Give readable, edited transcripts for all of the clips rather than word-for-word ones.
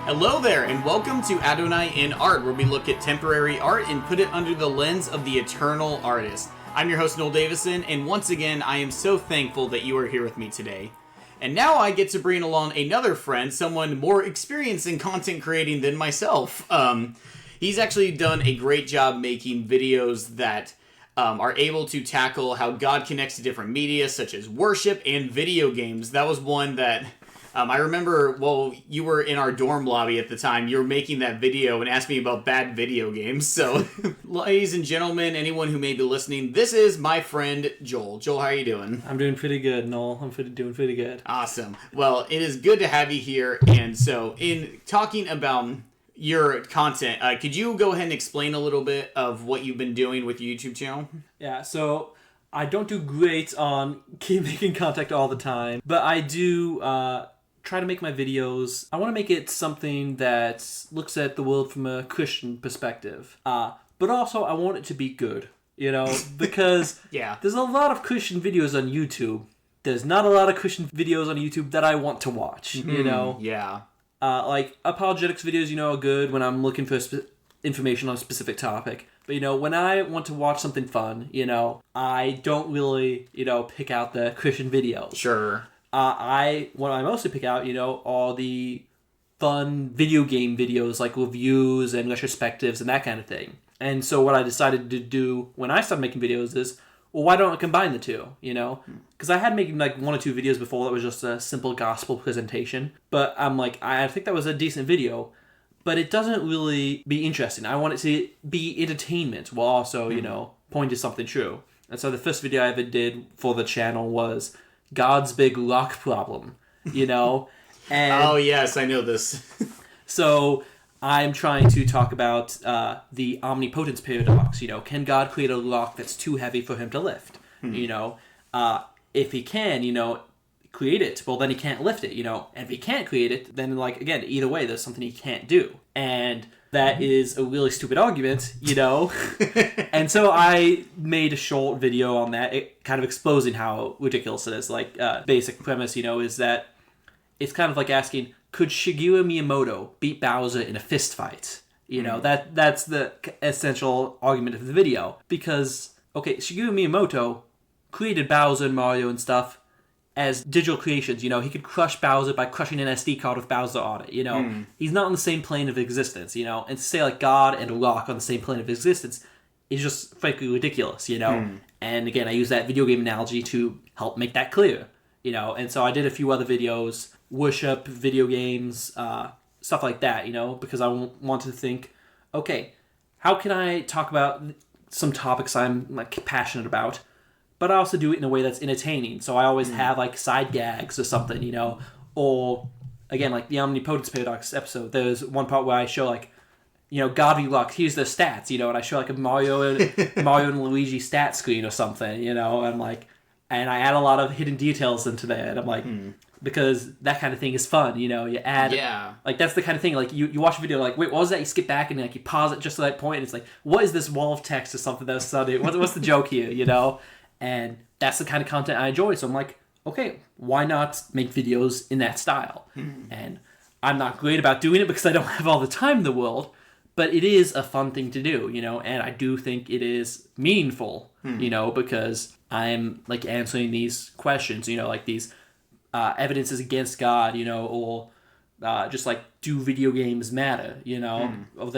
Hello there, and welcome to Adonai in Art, where we look at temporary art and put it under the lens of the eternal artist. I'm your host, Noel Davison, and once again, I am so thankful that you are here with me today. And now I get to bring along another friend, someone more experienced in content creating than myself. He's actually done a great job making videos that are able to tackle how God connects to different media, such as worship and video games. That was one that I remember, well, you were in our dorm lobby at the time. You were making that video and asked me about bad video games. So, ladies and gentlemen, anyone who may be listening, this is my friend Joel. Joel, how are you doing? I'm doing pretty good, Noel. I'm doing pretty good. Awesome. Well, it is good to have you here. And so, in talking about your content, could you go ahead and explain a little bit of what you've been doing with your YouTube channel? Yeah, so I don't do great on making content all the time, but I do try to make my videos. I want to make it something that looks at the world from a Christian perspective. But also I want it to be good, because yeah, there's a lot of Christian videos on YouTube. There's not a lot of Christian videos on YouTube that I want to watch, Yeah. Like apologetics videos, are good when I'm looking for information on a specific topic. But, when I want to watch something fun, I don't really, pick out the Christian videos. Sure. What I mostly pick out, are the fun video game videos, like reviews and retrospectives and that kind of thing. And so what I decided to do when I started making videos is, well, why don't I combine the two, Because I had making like one or two videos before that was just a simple gospel presentation. But I'm like, I think that was a decent video, but it doesn't really be interesting. I want it to be entertainment while also, point to something true. And so the first video I ever did for the channel was God's big lock problem, And oh, yes, I know this. So I'm trying to talk about the omnipotence paradox. Can God create a lock that's too heavy for him to lift? If he can, create it, well, then he can't lift it, And if he can't create it, then, again, either way, there's something he can't do. And that is a really stupid argument, And so I made a short video on that, kind of exposing how ridiculous it is. Basic premise, is that it's kind of like asking, could Shigeru Miyamoto beat Bowser in a fist fight? That's the essential argument of the video. Because, okay, Shigeru Miyamoto created Bowser and Mario and stuff as digital creations. He could crush Bowser by crushing an SD card with Bowser on it. He's not on the same plane of existence, And to say, God and a rock on the same plane of existence is just frankly ridiculous, And again, I use that video game analogy to help make that clear, And so I did a few other videos, worship, video games, stuff like that, because I want to think, okay, how can I talk about some topics I'm passionate about, but I also do it in a way that's entertaining. So I always have side gags or something, or again, the omnipotence paradox episode, there's one part where I show God be luck, here's the stats, and I show a Mario and Luigi stat screen or something, and and I add a lot of hidden details into that. I'm because that kind of thing is fun, you add, that's the kind of thing, you watch a video, wait, what was that? You skip back and you pause it just to that point, and it's what is this wall of text or something that's sudden? What's the joke here, And that's the kind of content I enjoy. So I'm okay, why not make videos in that style? And I'm not great about doing it because I don't have all the time in the world, but it is a fun thing to do, and I do think it is meaningful, because I'm answering these questions, these evidences against God, or just do video games matter, or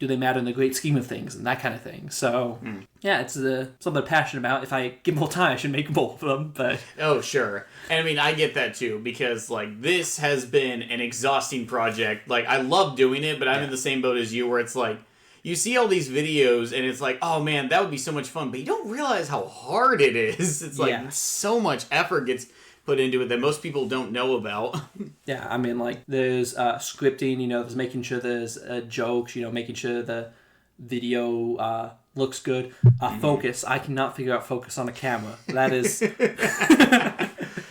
do they matter in the great scheme of things and that kind of thing. So, yeah, it's something I'm passionate about. If I get more time, I should make both of them. But oh, sure. And I get that too, because this has been an exhausting project. I love doing it, but I'm in the same boat as you, where it's you see all these videos and it's oh man, that would be so much fun, but you don't realize how hard it is. It's so much effort gets put into it that most people don't know about. Yeah, there's scripting, there's making sure there's jokes, making sure the video looks good. Focus. I cannot figure out focus on a camera. That is...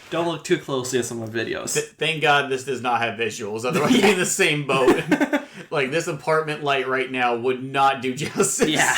Don't look too closely at some of my videos. Thank God this does not have visuals, otherwise I'd be in the same boat. This apartment light right now would not do justice. Yeah.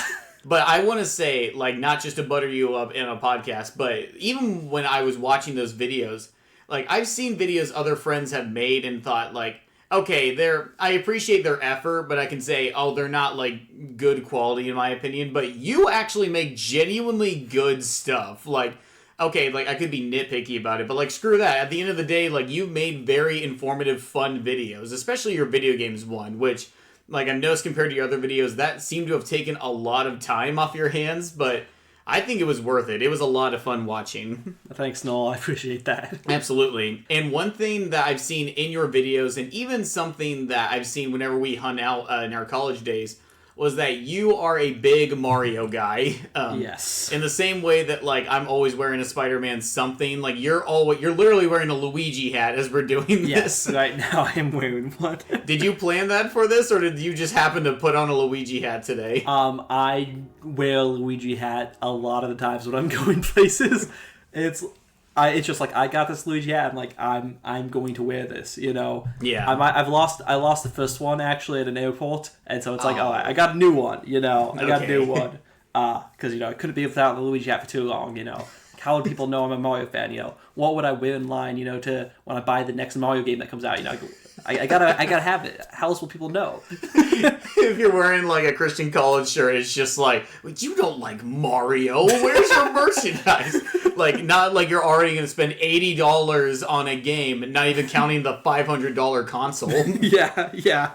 But I want to say, like, not just to butter you up in a podcast, but even when I was watching those videos, like, I've seen videos other friends have made and thought, like, okay, I appreciate their effort, but I can say, oh, they're not, like, good quality in my opinion. But you actually make genuinely good stuff. Like, okay, like, I could be nitpicky about it, but, like, screw that. At the end of the day, like, you've made very informative, fun videos, especially your video games one, which, like, I've noticed compared to your other videos, that seemed to have taken a lot of time off your hands, but I think it was worth it. It was a lot of fun watching. Thanks, Noel. I appreciate that. Absolutely. And one thing that I've seen in your videos, and even something that I've seen whenever we hung out in our college days, was that you are a big Mario guy. Yes. In the same way that, like, I'm always wearing a Spider-Man something, like, you're literally wearing a Luigi hat as we're doing this. Yes, right now I'm wearing one. Did you plan that for this, or did you just happen to put on a Luigi hat today? I wear a Luigi hat a lot of the times when I'm going places. It's just like, I got this Luigi hat. I'm like, I'm going to wear this, you know. Yeah. I lost the first one actually at an airport, and so it's like, oh, I got a new one, you know. I got a new one, because you know I couldn't be without the Luigi hat for too long, you know. How would people know I'm a Mario fan? You know, what would I wear in line? You know, to when I buy the next Mario game that comes out. You know, I gotta have it. How else will people know? If you're wearing like a Christian college shirt, it's just like, you don't like Mario. Where's your merchandise? Like, not like you're already gonna spend $80 on a game, not even counting the $500 console. Yeah.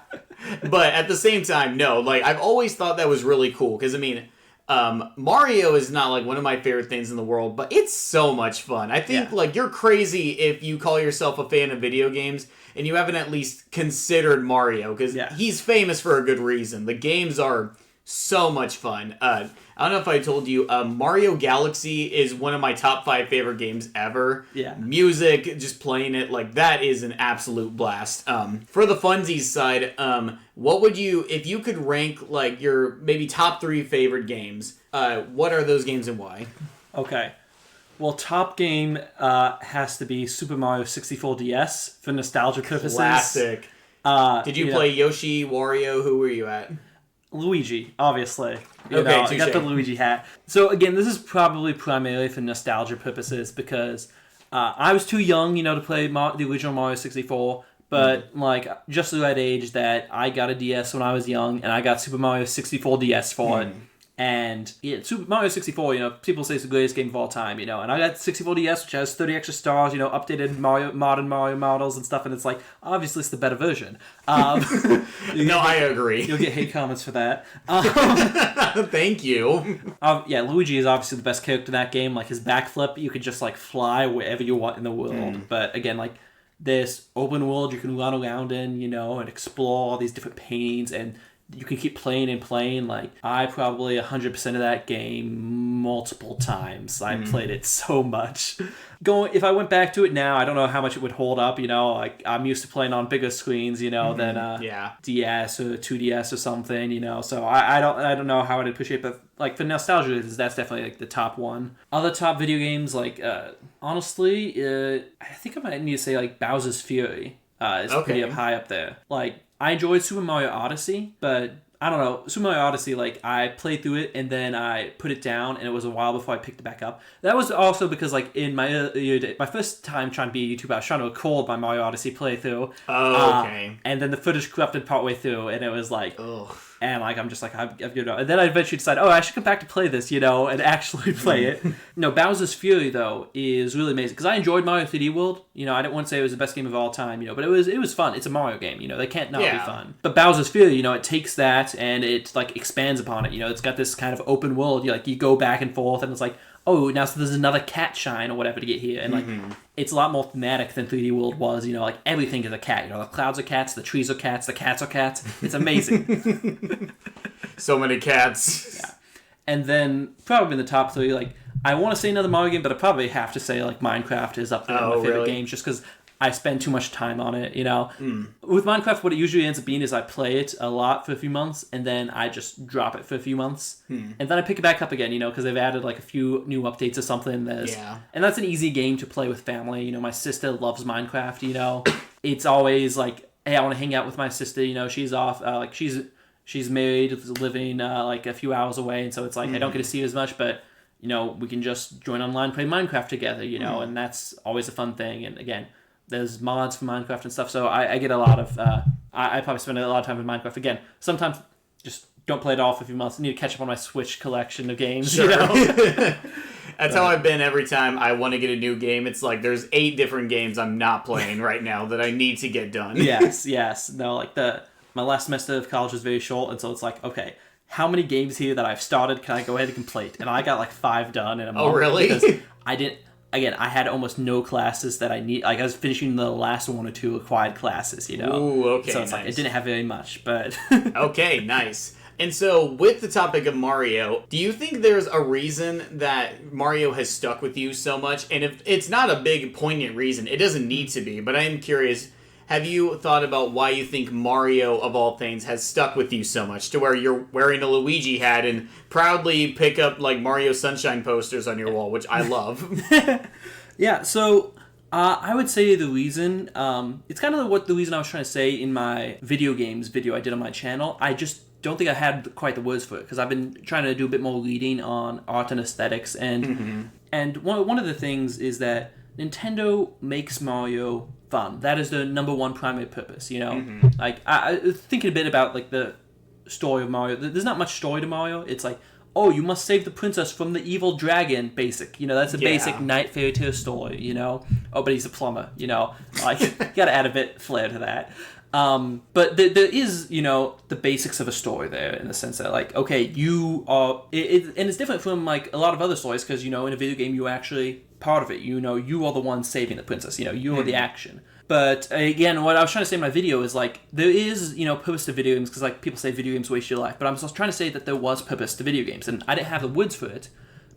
But at the same time, no. Like, I've always thought that was really cool because I mean, Mario is not like one of my favorite things in the world, but it's so much fun. I think like you're crazy if you call yourself a fan of video games and you haven't at least considered Mario, because he's famous for a good reason. The games are so much fun. I don't know if I told you, Mario Galaxy is one of my top 5 favorite games ever. Yeah. Music, just playing it, like, that is an absolute blast. For the funsies side, what would you, if you could rank, like, your maybe top 3 favorite games, what are those games and why? Okay. Well, top game has to be Super Mario 64 DS for nostalgia purposes. Classic. Did you play Yoshi, Wario? Who were you at? Luigi, obviously. You Okay, know, I touche. got the Luigi hat. So again, this is probably primarily for nostalgia purposes because I was too young, you know, to play the original Mario 64. But like just the right age that I got a DS when I was young, and I got Super Mario 64 DS for it. And yeah, Super Mario 64, you know, people say it's the greatest game of all time, you know. And I got 64 DS, which has 30 extra stars, you know, updated modern Mario models and stuff. And it's like, obviously, it's the better version. No, I agree. You'll get hate comments for that. Thank you. Yeah, Luigi is obviously the best character in that game. Like his backflip, you could just like fly wherever you want in the world. But again, like this open world you can run around in, you know, and explore all these different paintings, and you can keep playing and playing. Like, I probably 100% of that game multiple times. I played it so much. If I went back to it now, I don't know how much it would hold up, you know. Like, I'm used to playing on bigger screens, you know, than DS or 2DS or something, you know. So I don't know how I'd appreciate, but like for nostalgia, that's definitely like the top one. Other top video games, like honestly, I think I might need to say like Bowser's Fury is pretty high up there. Like, I enjoyed Super Mario Odyssey, but I don't know. Super Mario Odyssey, like, I played through it and then I put it down, and it was a while before I picked it back up. That was also because, like, in my first time trying to be a YouTuber, I was trying to record my Mario Odyssey playthrough. Oh, okay. And then the footage corrupted partway through, and it was like, ugh. And like I'm just like, you know, and then I eventually decided, I should come back to play this, you know, and actually play it. No, Bowser's Fury though is really amazing because I enjoyed Mario 3D World. You know, I didn't want to say it was the best game of all time, you know, but it was fun. It's a Mario game, you know, they can't not be fun. But Bowser's Fury, you know, it takes that and it like expands upon it. You know, it's got this kind of open world. You go back and forth, and it's like, oh, now so there's another cat shine or whatever to get here, and like it's a lot more thematic than 3D World was. You know, like everything is a cat. You know, the clouds are cats, the trees are cats, the cats are cats. It's amazing. So many cats. Yeah. And then probably in the top 3, like I want to say another Mario game, but I probably have to say like Minecraft is up there in my favorite games just because I spend too much time on it, you know. With Minecraft, what it usually ends up being is I play it a lot for a few months, and then I just drop it for a few months, and then I pick it back up again, you know, because they've added like a few new updates or something. And that's an easy game to play with family. You know, my sister loves Minecraft. You know, it's always like, hey, I want to hang out with my sister. You know, she's off, she's married, living like a few hours away, and so it's like I don't get to see her as much, but we can just join online, play Minecraft together, and that's always a fun thing. And again, there's mods for Minecraft and stuff, so I get a lot of I probably spend a lot of time in Minecraft. Again, sometimes just don't play it all for a few months. I need to catch up on my Switch collection of games. Sure. That's how I've been every time I want to get a new game. It's like there's 8 different games I'm not playing right now that I need to get done. Yes. No, like my last semester of college was very short, and so it's like, okay, how many games here that I've started can I go ahead and complete? And I got like 5 done in a month. Oh, really? Because I had almost no classes that I need. Like, I was finishing the last 1 or 2 required classes, Ooh, okay, so it's nice. like, it didn't have very much, but... Okay, nice. And so, with the topic of Mario, do you think there's a reason that Mario has stuck with you so much? And if it's not a big, poignant reason, it doesn't need to be, but I am curious, have you thought about why you think Mario, of all things, has stuck with you so much, to where you're wearing a Luigi hat and proudly pick up, like, Mario Sunshine posters on your wall, which I love? Yeah, so... I would say the reason, it's kind of the reason I was trying to say in my video games video I did on my channel. I just don't think I had quite the words for it, because I've been trying to do a bit more reading on art and aesthetics, and one of the things is that Nintendo makes Mario fun. That is the number one primary purpose, Like, I thinking a bit about, like, the story of Mario. There's not much story to Mario. It's like, oh, you must save the princess from the evil dragon, basic. That's a basic Knight fairy tale story, Oh, but he's a plumber, Like, you gotta add a bit flair to that. But there is, the basics of a story there, in the sense that, like, okay, you are... and it's different from, like, a lot of other stories, because, in a video game, you're actually part of it. You are the one saving the princess. You are the action. But, again, what I was trying to say in my video is, like, there is, purpose to video games, because, like, people say video games waste your life, but I'm just trying to say that there was purpose to video games, and I didn't have the words for it,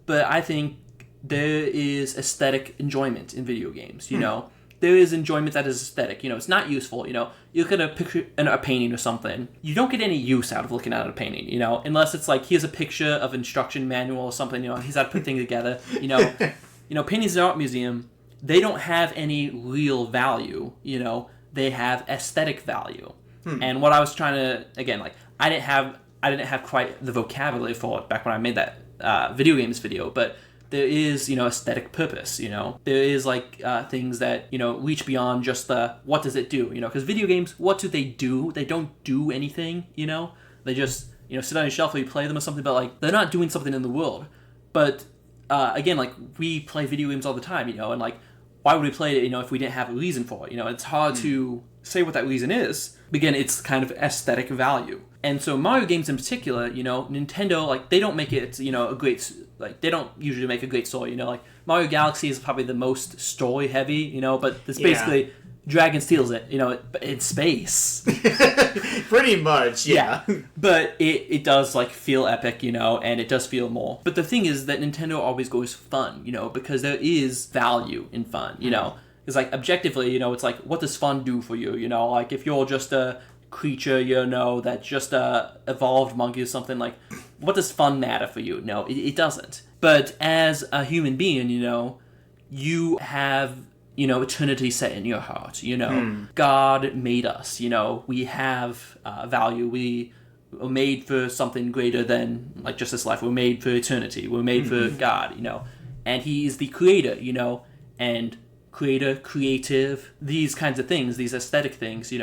but I think there is aesthetic enjoyment in video games, There is enjoyment that is aesthetic, it's not useful, you look at a picture, a painting or something, you don't get any use out of looking at a painting, unless it's like, here's a picture of instruction manual or something, he's had to put things together, paintings in an art museum, they don't have any real value, they have aesthetic value. And what I was trying to, again, like, I didn't have quite the vocabulary for it back when I made that video games video, but there is, aesthetic purpose, there is, like, things that, reach beyond just the, what does it do, because video games, what do? They don't do anything, they just, sit on your shelf or you play them or something, but, like, they're not doing something in the world. But, again, like, we play video games all the time, and, like, why would we play it, if we didn't have a reason for it? It's hard to say what that reason is. Again, it's kind of aesthetic value. And so Mario games in particular, Nintendo, like, they don't make it, a great, like, they don't usually make a great story, like, Mario Galaxy is probably the most story heavy, but it's basically, Dragon steals it, in space. Pretty much, yeah. But it does, like, feel epic, and it does feel more. But the thing is that Nintendo always goes fun, because there is value in fun, It's like, objectively, it's like, what does fun do for you, Like, if you're just a creature, that just evolved monkey or something, like, what does fun matter for you? No, it doesn't. But as a human being, you have... eternity set in your heart, God made us, we have value, we are made for something greater than, like, just this life, we're made for eternity, we're made for God, and He is the creator, and creative, these kinds of things, these aesthetic things,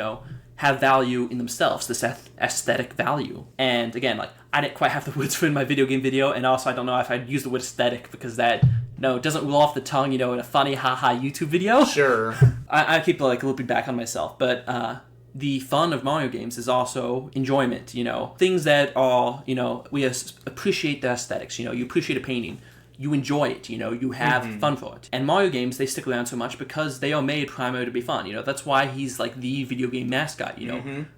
have value in themselves, this aesthetic value. And again, like, I didn't quite have the words for in my video game video, and also I don't know if I'd use the word aesthetic, because that, it doesn't roll off the tongue, in a funny haha YouTube video. Sure. I keep, like, looping back on myself, but the fun of Mario games is also enjoyment, things that are, we appreciate the aesthetics, you appreciate a painting, you enjoy it, you have fun for it. And Mario games, they stick around so much because they are made primarily to be fun, that's why he's, like, the video game mascot,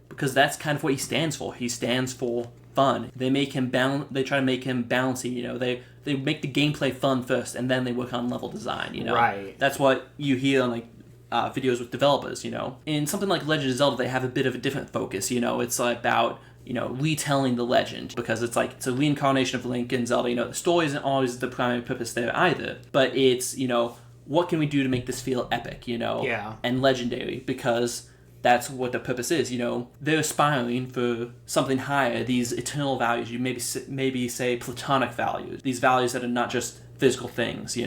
because that's kind of what he stands for. He stands for fun. They make him they try to make him bouncy, they make the gameplay fun first, and then they work on level design, Right. That's what you hear on, like, videos with developers, In something like Legend of Zelda, they have a bit of a different focus, it's about, retelling the legend, because it's like, it's a reincarnation of Link and Zelda, the story isn't always the primary purpose there either, but it's, what can we do to make this feel epic, and legendary, because that's what the purpose is. They're aspiring for something higher, these eternal values. You maybe say platonic values, these values that are not just physical things.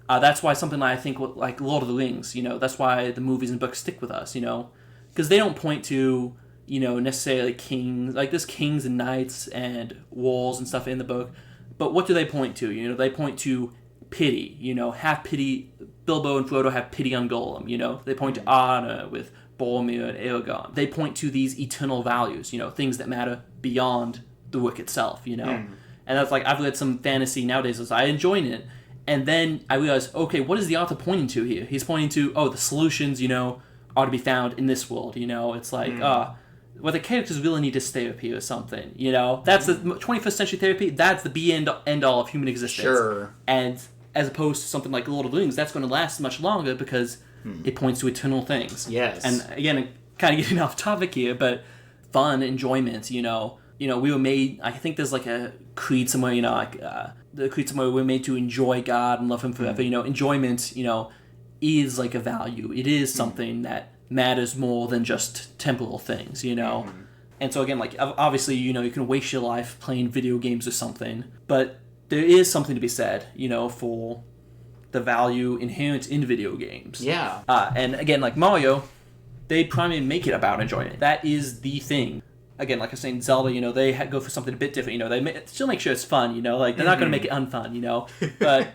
That's why something like, I think like Lord of the Rings. That's why the movies and books stick with us. Because they don't point to necessarily kings, like there's kings and knights and wars and stuff in the book, but what do they point to? They point to pity. Have pity. Bilbo and Frodo have pity on Gollum. They point to honor with Boromir and Aragorn. They point to these eternal values, things that matter beyond the work itself, And that's like, I've read some fantasy nowadays as I enjoy it. And then I realized, okay, what is the author pointing to here? He's pointing to, the solutions, are to be found in this world, It's like, well, the characters really need to therapy or something, That's the 21st century therapy, that's the be-end all of human existence. Sure. And as opposed to something like Lord of the Rings, that's going to last much longer because it points to eternal things. Yes. And again, kind of getting off topic here, but fun, enjoyment, we were made, I think there's like a creed somewhere, the creed somewhere we're made to enjoy God and love Him forever. Enjoyment, is like a value. It is something that matters more than just temporal things, And so again, like obviously, you can waste your life playing video games or something, but there is something to be said, for the value inherent in video games. Yeah. And again, like Mario, they primarily make it about enjoyment. That is the thing. Again, like I was saying, Zelda, they go for something a bit different. They still make sure it's fun. Like they're not going to make it unfun. But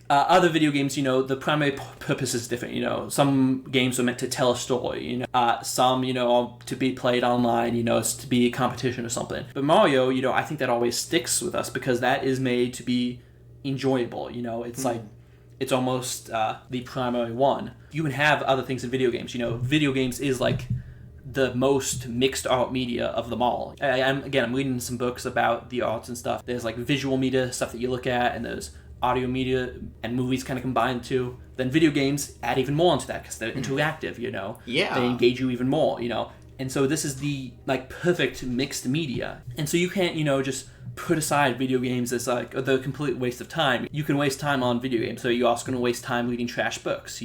other video games, the primary purpose is different. Some games are meant to tell a story. Some, are to be played online. It's to be a competition or something. But Mario, I think that always sticks with us because that is made to be enjoyable. It's like it's almost the primary one. You can have other things in video games. Video games is like the most mixed art media of them all. I'm reading some books about the arts and stuff. There's like visual media, stuff that you look at, and there's audio media and movies kind of combined too. Then video games add even more into that because they're interactive, Yeah. They engage you even more, And so this is the like perfect mixed media. And so you can't, just put aside video games as like the complete waste of time. You can waste time on video games, so you're also going to waste time reading trash books,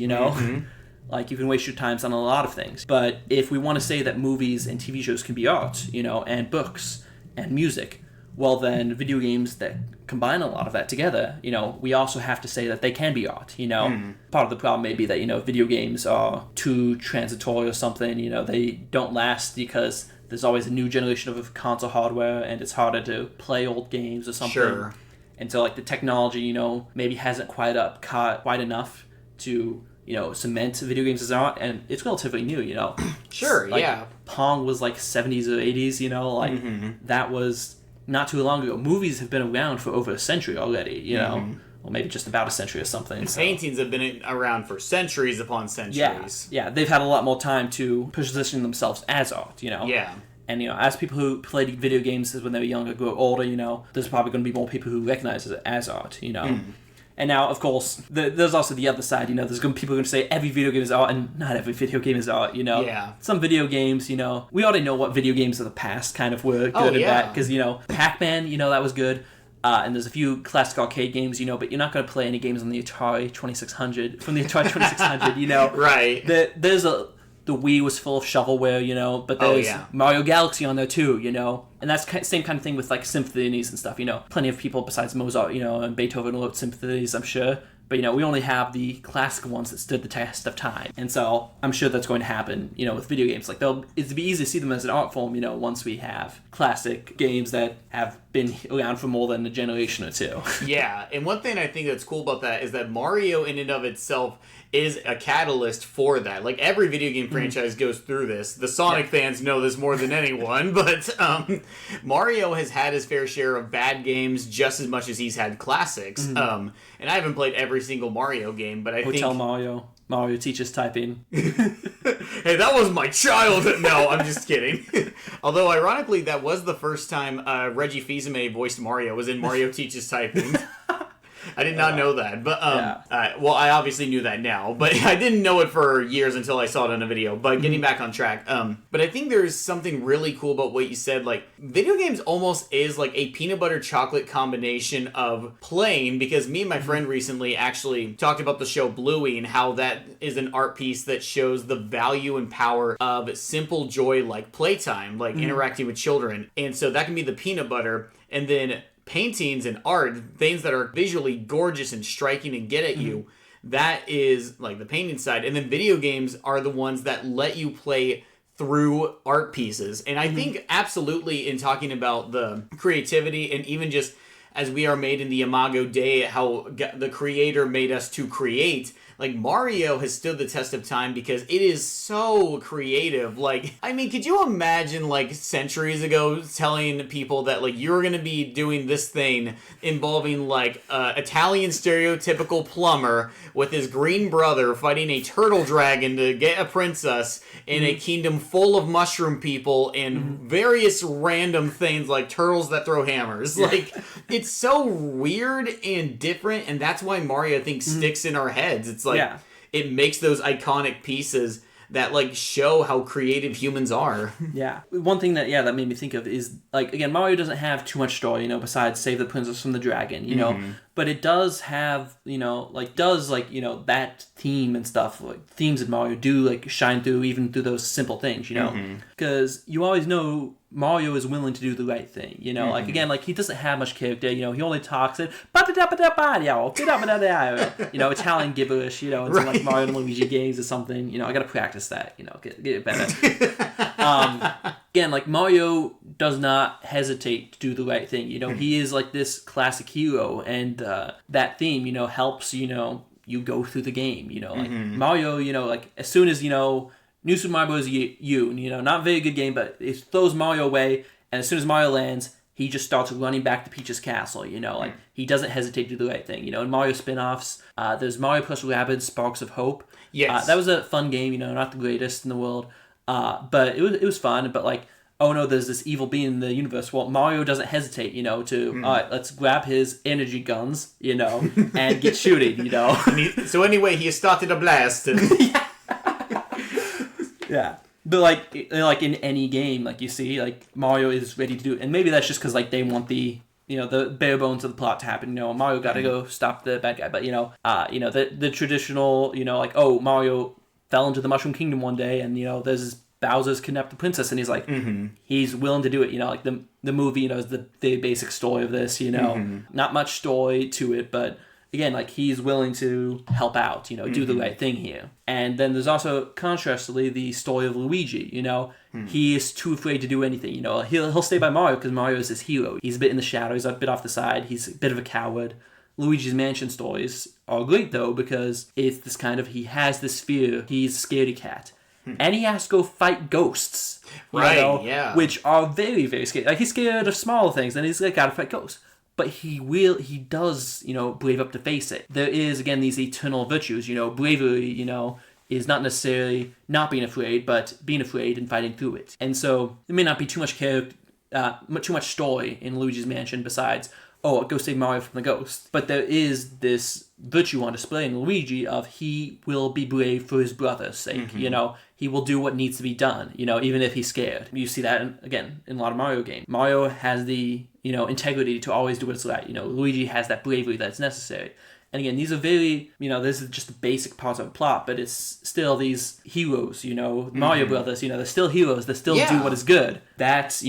Like, you can waste your times on a lot of things. But if we want to say that movies and TV shows can be art, and books and music, well, then video games that combine a lot of that together, we also have to say that they can be art, Part of the problem may be that, video games are too transitory or something, they don't last because there's always a new generation of console hardware and it's harder to play old games or something. Sure. And so, like, the technology, maybe hasn't quite enough to cement video games as art, and it's relatively new, Sure, like, yeah. Pong was like 70s or 80s, that was not too long ago. Movies have been around for over a century already, or maybe just about a century or something. So. Paintings have been around for centuries upon centuries. Yeah, they've had a lot more time to position themselves as art, Yeah. And, as people who played video games when they were younger grow older, there's probably going to be more people who recognize it as art, And now, of course, there's also the other side, there's going to be people going to say every video game is art, and not every video game is art, Yeah. Some video games, we already know what video games of the past kind of were good and bad, because, Pac-Man, that was good, and there's a few classic arcade games, but you're not going to play any games on the Atari 2600, from the Atari 2600, Right. There's the Wii was full of shovelware, but there's Mario Galaxy on there too, and that's the same kind of thing with like symphonies and stuff, Plenty of people besides Mozart, and Beethoven wrote symphonies, I'm sure, but we only have the classic ones that stood the test of time, and so I'm sure that's going to happen, with video games. Like it'd be easy to see them as an art form, once we have classic games that have been around for more than a generation or two. Yeah, and one thing I think that's cool about that is that Mario in and of itself is a catalyst for that. Like, every video game franchise goes through this. The Sonic fans know this more than anyone, but Mario has had his fair share of bad games just as much as he's had classics. And I haven't played every single Mario game, but I think... Hotel Mario teaches typing. Hey, that was my childhood. No, I'm just kidding. Although, ironically, that was the first time Reggie Fils-Aimé voiced Mario, was in Mario Teaches Typing. I did not know that. But, well, I obviously knew that now, but I didn't know it for years until I saw it on a video. But getting back on track, but I think there's something really cool about what you said. Like, video games almost is like a peanut butter chocolate combination of playing, because me and my friend recently actually talked about the show Bluey and how that is an art piece that shows the value and power of simple joy like playtime, like interacting with children. And so that can be the peanut butter, and then paintings and art, things that are visually gorgeous and striking and get at you, that is like the painting side. And then video games are the ones that let you play through art pieces. And I think absolutely, in talking about the creativity, and even just as we are made in the Imago Dei, how the creator made us to create, like, Mario has stood the test of time because it is so creative. Like, I mean, could you imagine, like, centuries ago telling people that, like, you're going to be doing this thing involving, like, Italian stereotypical plumber with his green brother fighting a turtle dragon to get a princess in a kingdom full of mushroom people and various random things like turtles that throw hammers. Like, it's so weird and different, and that's why Mario, I think, sticks in our heads. It's like, it makes those iconic pieces that, like, show how creative humans are. Yeah. One thing that made me think of is, like, again, Mario doesn't have too much story, besides save the princess from the dragon, know, but it does have, that theme and stuff, like, themes of Mario do, like, shine through even through those simple things, because you always know Mario is willing to do the right thing, like, again, like, he doesn't have much character, he only talks it, Italian gibberish, and some, like, Mario and Luigi games or something, I gotta practice that, get it better. Again, like, Mario does not hesitate to do the right thing, he is, like, this classic hero, and that theme, helps, you go through the game, like, Mario, like, as soon as, New Super Mario Bros. U, not a very good game, but it throws Mario away, and as soon as Mario lands, he just starts running back to Peach's castle, like, he doesn't hesitate to do the right thing, in Mario spin-offs, there's Mario plus Rabbids Sparks of Hope. Yes. That was a fun game, not the greatest in the world, but it was fun, but, like, oh no, there's this evil being in the universe. Well, Mario doesn't hesitate, to, all right, let's grab his energy guns, and get shooting, So anyway, he started a blast. Yeah. But, like in any game, like, you see, like, Mario is ready to do it. And maybe that's just because, like, they want the, the bare bones of the plot to happen. Mario got to go stop the bad guy. But, the traditional, like, oh, Mario fell into the Mushroom Kingdom one day, and, there's this Bowser's kidnapped the princess, and he's like, he's willing to do it. Like, the movie, is the basic story of this, not much story to it, but again, like, he's willing to help out, do the right thing here. And then there's also, contrastly, the story of Luigi, he is too afraid to do anything, he'll stay by Mario because Mario is his hero. He's a bit in the shadow, he's a bit off the side, he's a bit of a coward. Luigi's Mansion stories are great, though, because it's this kind of, he has this fear, he's a scaredy cat. And he has to go fight ghosts, which are very, very scary. Like, he's scared of small things, and he's like, gotta fight ghosts. But he does, brave up to face it. There is, again, these eternal virtues, bravery, is not necessarily not being afraid, but being afraid and fighting through it. And so, there may not be too much character, too much story in Luigi's Mansion besides, oh, go save Mario from the ghost. But there is this virtue on display in Luigi of he will be brave for his brother's sake, he will do what needs to be done, even if he's scared. You see that, again, in a lot of Mario games. Mario has the, integrity to always do what's right. Luigi has that bravery that's necessary. And again, these are very, this is just the basic parts of the plot, but it's still these heroes, Mario Brothers, they're still heroes, they still do what is good. That's,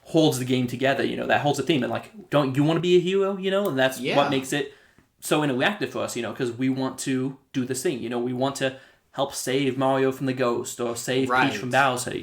holds the game together, that holds the theme. And, like, don't you want to be a hero, and that's what makes it so interactive for us, because we want to do this thing, we want to help save Mario from the ghost or save Peach from Bowser,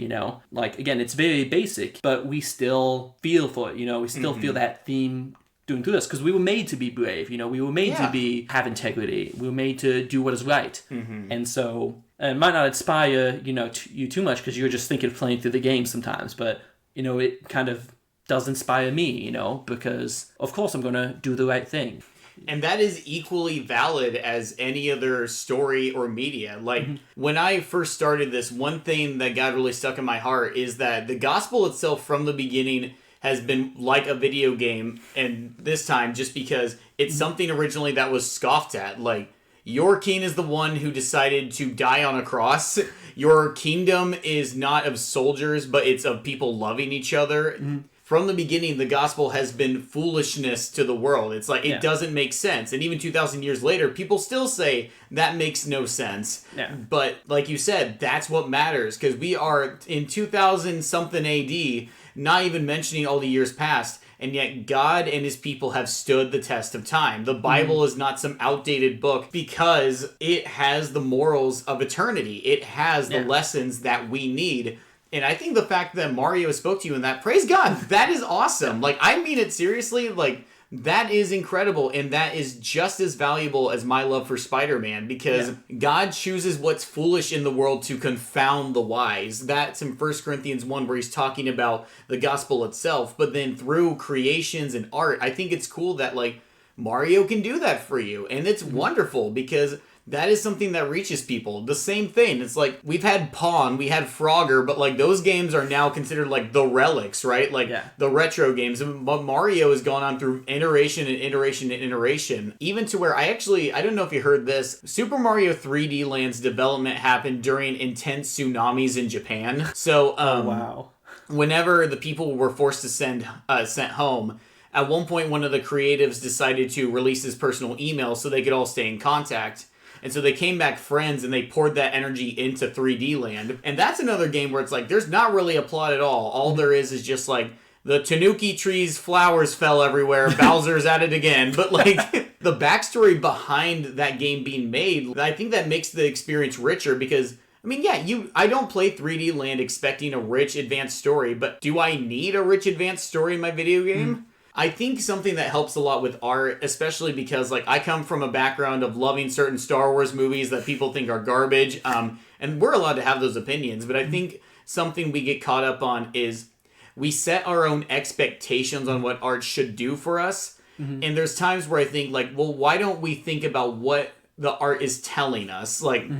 Like, again, it's very basic, but we still feel for it, we still feel that theme doing through this, because we were made to be brave, we were made to have integrity, we were made to do what is right. And so, it might not inspire, you too much, because you're just thinking of playing through the game sometimes, but, it kind of does inspire me, because, of course, I'm going to do the right thing. And that is equally valid as any other story or media. Like, when I first started this, one thing that got really stuck in my heart is that the gospel itself from the beginning has been like a video game, and this time just because it's something originally that was scoffed at. Like, your king is the one who decided to die on a cross. Your kingdom is not of soldiers, but it's of people loving each other. Mm-hmm. From the beginning, the gospel has been foolishness to the world. It's like, it doesn't make sense. And even 2,000 years later, people still say that makes no sense. Yeah. But like you said, that's what matters, because we are in 2000-something AD, not even mentioning all the years past. And yet God and his people have stood the test of time. The Bible is not some outdated book because it has the morals of eternity. It has the lessons that we need. And I think the fact that Mario spoke to you in that, praise God, that is awesome. Like, I mean it seriously. Like, that is incredible. And that is just as valuable as my love for Spider-Man, because God chooses what's foolish in the world to confound the wise. That's in 1 Corinthians 1, where he's talking about the gospel itself. But then through creations and art, I think it's cool that, like, Mario can do that for you. And it's wonderful, because that is something that reaches people. The same thing. It's like, we've had Pawn, we had Frogger, but like, those games are now considered like the relics, right? Like the retro games. But Mario has gone on through iteration and iteration and iteration, even to where I don't know if you heard this, Super Mario 3D Land's development happened during intense tsunamis in Japan. So, wow. Whenever the people were forced to sent home, at one point, one of the creatives decided to release his personal email so they could all stay in contact. And so they came back friends, and they poured that energy into 3D Land. And that's another game where it's like, there's not really a plot at all. All there is just like, the tanuki trees, flowers fell everywhere, Bowser's at it again. But like, the backstory behind that game being made, I think that makes the experience richer, because I mean, I don't play 3D Land expecting a rich, advanced story, but do I need a rich, advanced story in my video game? I think something that helps a lot with art, especially because, like, I come from a background of loving certain Star Wars movies that people think are garbage, and we're allowed to have those opinions, but I think something we get caught up on is we set our own expectations on what art should do for us, and there's times where I think, like, well, why don't we think about what the art is telling us? Like,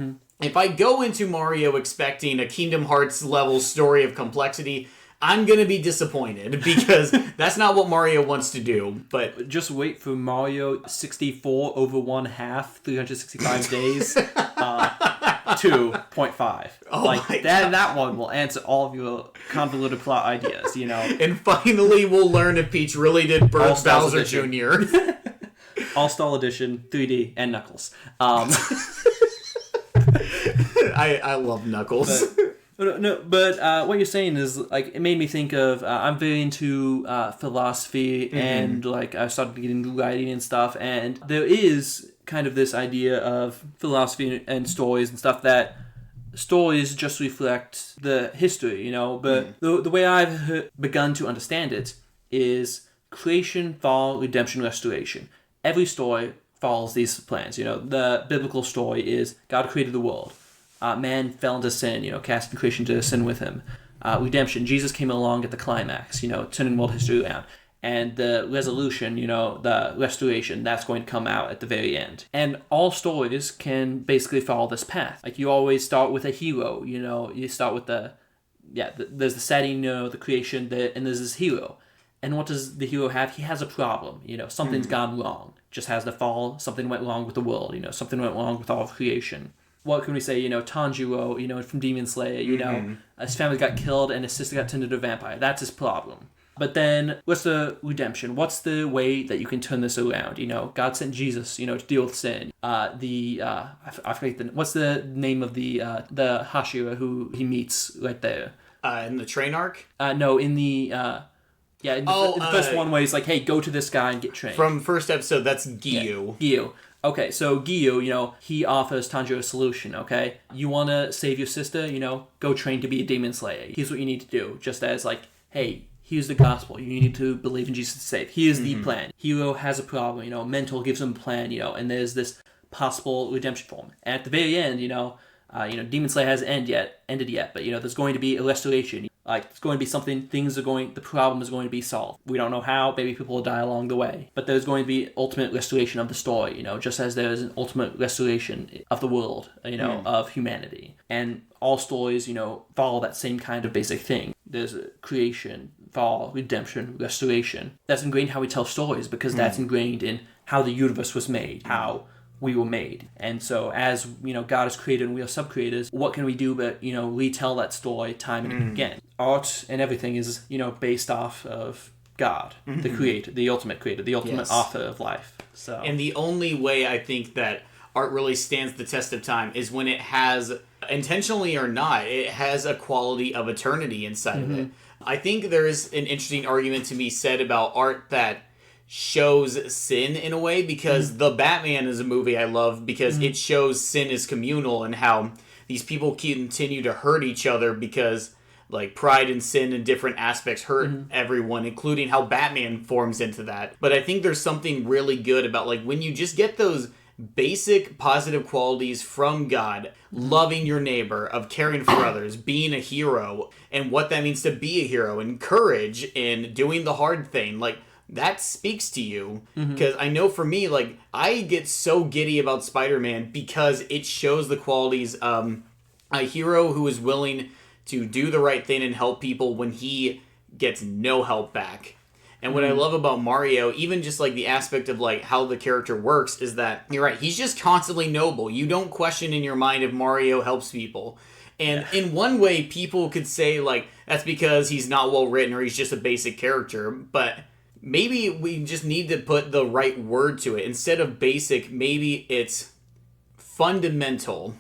if I go into Mario expecting a Kingdom Hearts level story of complexity, I'm going to be disappointed, because that's not what Mario wants to do. But just wait for Mario 64 over 1/2, 365 days, 2.5. Oh, like that one will answer all of your convoluted plot ideas, you know. And finally we'll learn if Peach really did birth Bowser Jr. All-Star Edition, 3D, and Knuckles. I love Knuckles. But what you're saying is, like, it made me think of, I'm very into philosophy, and, like, I started getting into writing and stuff, and there is kind of this idea of philosophy and stories and stuff, that stories just reflect the history, you know, but the way I've begun to understand it is creation, fall, redemption, restoration. Every story follows these plans, you know. The biblical story is God created the world. Man fell into sin, you know, casting creation to sin with him. Redemption, Jesus came along at the climax, you know, turning world history around. And the resolution, you know, the restoration, that's going to come out at the very end. And all stories can basically follow this path. Like, you always start with a hero, you know, you start with there's the setting, you know, the creation, and there's this hero. And what does the hero have? He has a problem, you know, something's gone wrong. Just has the fall, something went wrong with the world, you know, something went wrong with all of creation. What can we say, you know, Tanjiro, you know, from Demon Slayer, you know, his family got killed and his sister got turned into a vampire. That's his problem. But then, what's the redemption? What's the way that you can turn this around? You know, God sent Jesus, you know, to deal with sin. I forget what's the name of the Hashira who he meets right there? In the train arc? No, in the... in the first one where he's like, hey, go to this guy and get trained. From first episode, that's Gyu. Yeah, Gyu. Okay, so Gyu, you know, he offers Tanjiro a solution, okay? You want to save your sister, you know, go train to be a demon slayer. Here's what you need to do. Just as, like, hey, here's the gospel. You need to believe in Jesus to save. Here's the plan. Hero has a problem, you know, Mental gives him a plan, you know, and there's this possible redemption for him. And at the very end, you know, Demon Slayer hasn't ended yet, but, you know, there's going to be a restoration. Like, it's going to be something, the problem is going to be solved. We don't know how, maybe people will die along the way. But there's going to be ultimate restoration of the story, you know, just as there's an ultimate restoration of the world, you know, of humanity. And all stories, you know, follow that same kind of basic thing. There's a creation, fall, redemption, restoration. That's ingrained in how we tell stories, because that's ingrained in how the universe was made, how we were made. And so as, God is creator and we are sub-creators, what can we do but, retell that story time and again? Art and everything is, based off of God, the creator, the ultimate author of life. So, and the only way I think that art really stands the test of time is when it has, intentionally or not, it has a quality of eternity inside of it. I think there is an interesting argument to be said about art that shows sin in a way, because The Batman is a movie I love because it shows sin is communal and how these people continue to hurt each other because like pride and sin in different aspects hurt everyone, including how Batman forms into that. But I think there's something really good about like when you just get those basic positive qualities from God, loving your neighbor, of caring for others, being a hero, and what that means to be a hero, and courage in doing the hard thing, like that speaks to you. Because I know for me, like I get so giddy about Spider-Man because it shows the qualities of a hero who is willing to do the right thing and help people when he gets no help back. And what I love about Mario, even just like the aspect of like how the character works, is that you're right, he's just constantly noble. You don't question in your mind if Mario helps people. And in one way, people could say like that's because he's not well written or he's just a basic character. But maybe we just need to put the right word to it. Instead of basic, maybe it's fundamental.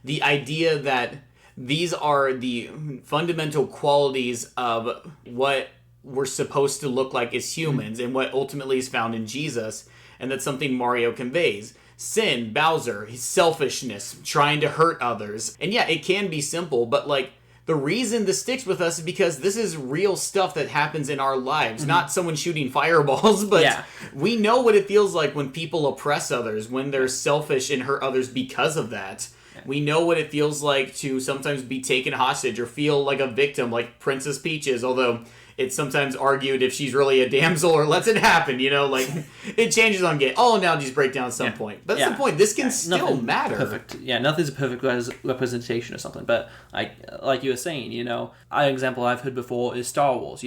The idea that these are the fundamental qualities of what we're supposed to look like as humans and what ultimately is found in Jesus, and that's something Mario conveys. Sin, Bowser, his selfishness, trying to hurt others. And yeah, it can be simple, but like the reason this sticks with us is because this is real stuff that happens in our lives, not someone shooting fireballs, but we know what it feels like when people oppress others, when they're selfish and hurt others because of that. We know what it feels like to sometimes be taken hostage or feel like a victim, like Princess Peaches, although it's sometimes argued if she's really a damsel or lets it happen, like it changes on all analogies break down at some point. But that's the point. This can still matter. Perfect. Yeah, nothing's a perfect representation or something. But like you were saying, an example I've heard before is Star Wars.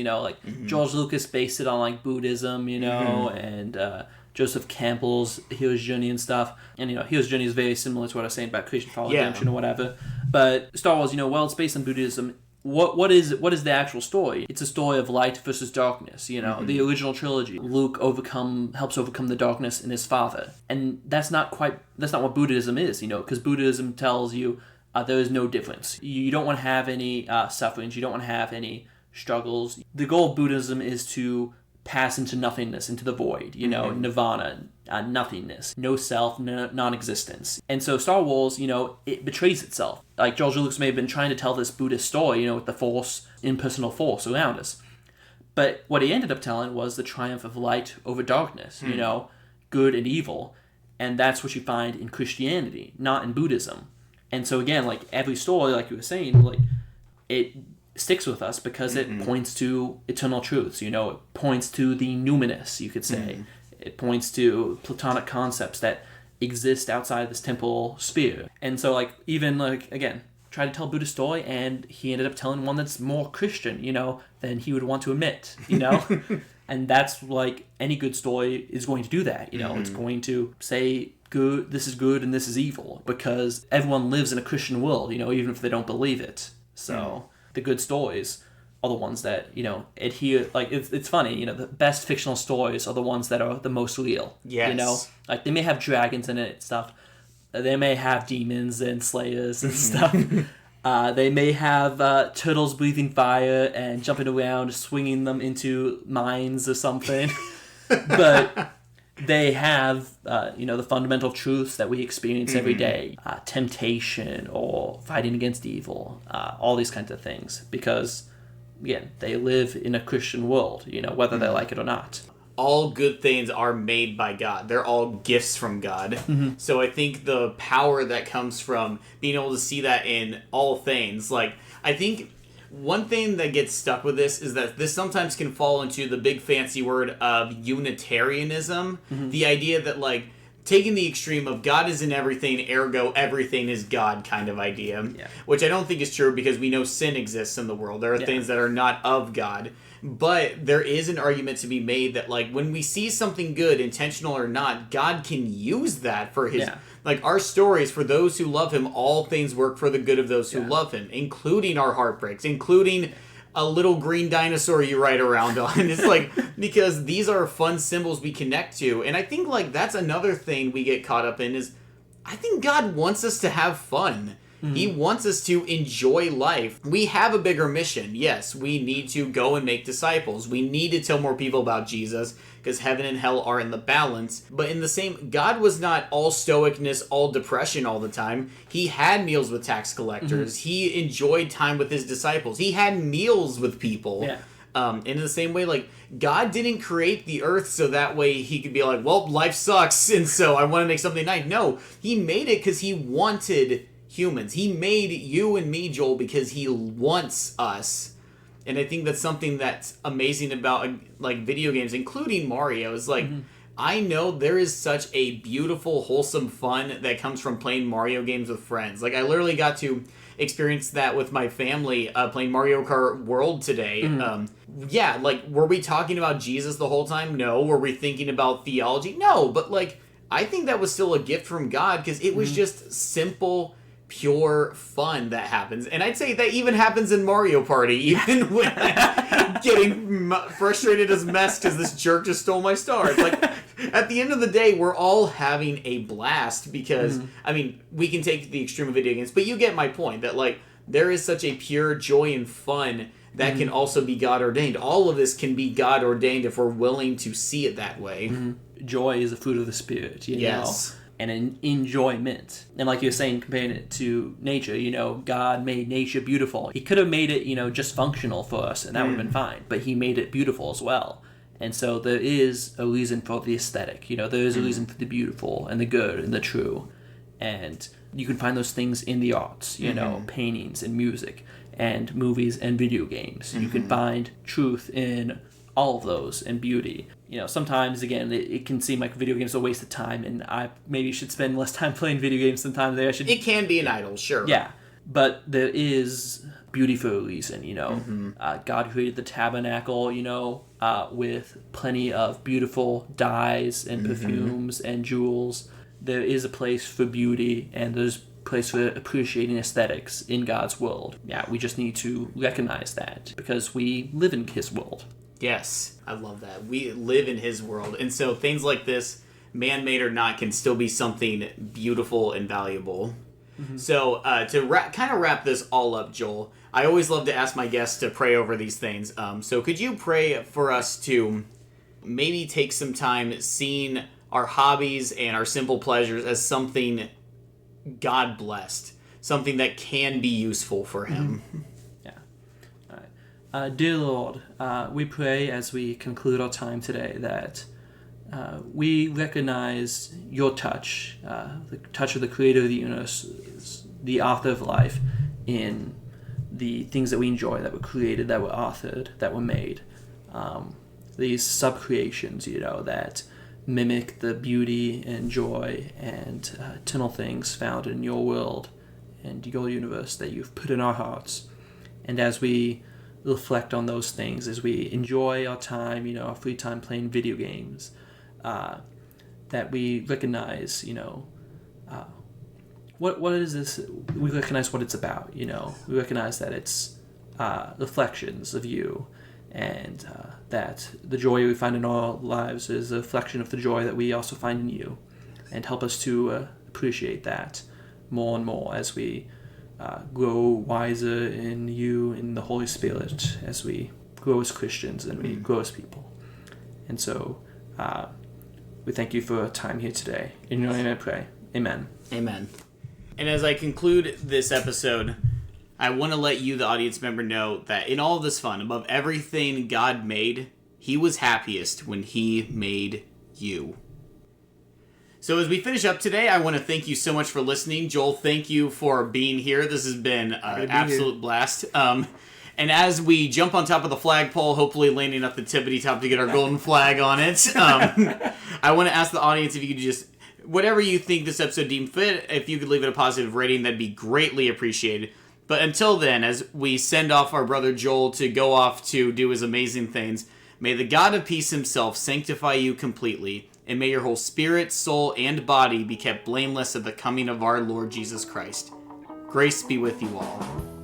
George Lucas based it on like Buddhism, and Joseph Campbell's Hero's Journey and stuff. And, Hero's Journey is very similar to what I was saying about creation, fall, redemption, or whatever. But Star Wars, well, it's based on Buddhism. What is the actual story? It's a story of light versus darkness, the original trilogy. Luke helps overcome the darkness in his father. And that's not what Buddhism is, because Buddhism tells you there is no difference. You don't want to have any sufferings. You don't want to have any struggles. The goal of Buddhism is to pass into nothingness, into the void, nirvana, nothingness, no self, non-existence. And so Star Wars, it betrays itself. Like George Lucas may have been trying to tell this Buddhist story, with the force, impersonal force around us. But what he ended up telling was the triumph of light over darkness, good and evil. And that's what you find in Christianity, not in Buddhism. And so again, like every story, like you were saying, like it sticks with us because it points to eternal truths, it points to the numinous, you could say. It points to Platonic concepts that exist outside this temple sphere. And so like even like again, try to tell a Buddhist story and he ended up telling one that's more Christian, than he would want to admit, And that's like any good story is going to do that, it's going to say good, this is good and this is evil, because everyone lives in a Christian world, even if they don't believe it. So the good stories are the ones that, adhere, like, it's funny, the best fictional stories are the ones that are the most real. Yes. Like, they may have dragons in it and stuff. They may have demons and slayers and stuff. They may have turtles breathing fire and jumping around, swinging them into mines or something. But they have, the fundamental truths that we experience every day. Temptation or fighting against evil. All these kinds of things. Because, again, they live in a Christian world, whether they like it or not. All good things are made by God. They're all gifts from God. So I think the power that comes from being able to see that in all things, like, I think one thing that gets stuck with this is that this sometimes can fall into the big fancy word of Unitarianism. The idea that, like, taking the extreme of God is in everything, ergo everything is God kind of idea. Which I don't think is true because we know sin exists in the world. There are things that are not of God. But there is an argument to be made that, like, when we see something good, intentional or not, God can use that for his... Yeah. Like, our stories, for those who love him, all things work for the good of those who love him, including our heartbreaks, including a little green dinosaur you ride around on. It's like, because these are fun symbols we connect to. And I think, like, that's another thing we get caught up in is, I think God wants us to have fun. He wants us to enjoy life. We have a bigger mission. Yes, we need to go and make disciples. We need to tell more people about Jesus because heaven and hell are in the balance. But in the same, God was not all stoicness, all depression all the time. He had meals with tax collectors. He enjoyed time with his disciples. He had meals with people. Yeah. And in the same way, like, God didn't create the earth so that way he could be like, well, life sucks, and so I want to make something nice. No, he made it because he wanted humans. He made you and me, Joel, because he wants us. And I think that's something that's amazing about, like, video games, including Mario, is like, I know there is such a beautiful, wholesome fun that comes from playing Mario games with friends. Like, I literally got to experience that with my family playing Mario Kart World today. Yeah, like, were we talking about Jesus the whole time? No. Were we thinking about theology? No. But, like, I think that was still a gift from God because it was just simple, pure fun that happens. And I'd say that even happens in Mario Party, even when I'm getting frustrated as mess because this jerk just stole my star. It's like, at the end of the day, we're all having a blast because, I mean, we can take the extreme of video games, but you get my point that, like, there is such a pure joy and fun that can also be God ordained. All of this can be God ordained if we're willing to see it that way. Joy is a fruit of the Spirit, you know? And an enjoyment. And like you were saying, comparing it to nature, you know, God made nature beautiful. He could have made it, you know, just functional for us, and that would have been fine. But he made it beautiful as well. And so there is a reason for the aesthetic. You know, there is a reason for the beautiful and the good and the true. And you can find those things in the arts, you know, paintings and music and movies and video games. You can find truth in all of those and beauty. You know, sometimes, again, it can seem like video games are a waste of time, and I maybe should spend less time playing video games sometimes. I should. It can be an idol, sure. Yeah, but there is beauty for a reason, you know. God created the tabernacle, you know, with plenty of beautiful dyes and perfumes and jewels. There is a place for beauty, and there's a place for appreciating aesthetics in God's world. Yeah, we just need to recognize that because we live in his world. Yes, I love that. We live in his world. And so things like this, man-made or not, can still be something beautiful and valuable. So to kind of wrap this all up, Joel, I always love to ask my guests to pray over these things. So could you pray for us to maybe take some time seeing our hobbies and our simple pleasures as something God-blessed, something that can be useful for him? Dear Lord, we pray as we conclude our time today that we recognize your touch, the touch of the creator of the universe, the author of life, in the things that we enjoy, that were created, that were authored, that were made. These sub-creations, you know, that mimic the beauty and joy and eternal things found in your world and your universe that you've put in our hearts. And as we reflect on those things, as we enjoy our time, you know, our free time playing video games, that we recognize, you know, what is this? We recognize what it's about, you know. We recognize that it's reflections of you, and that the joy we find in our lives is a reflection of the joy that we also find in you, and help us to appreciate that more and more as we grow wiser in you, in the Holy Spirit, as we grow as Christians and we grow as people. And so we thank you for our time here today. In your name I pray. Amen. Amen. And as I conclude this episode, I want to let you, the audience member, know that in all of this fun, above everything God made, he was happiest when he made you. So as we finish up today, I want to thank you so much for listening. Joel, thank you for being here. This has been an absolute blast. And as we jump on top of the flagpole, hopefully landing at the tippity top to get our golden flag on it, I want to ask the audience if you could just, whatever you think this episode deemed fit, if you could leave it a positive rating, that'd be greatly appreciated. But until then, as we send off our brother Joel to go off to do his amazing things, may the God of peace himself sanctify you completely, and may your whole spirit, soul, and body be kept blameless at the coming of our Lord Jesus Christ. Grace be with you all.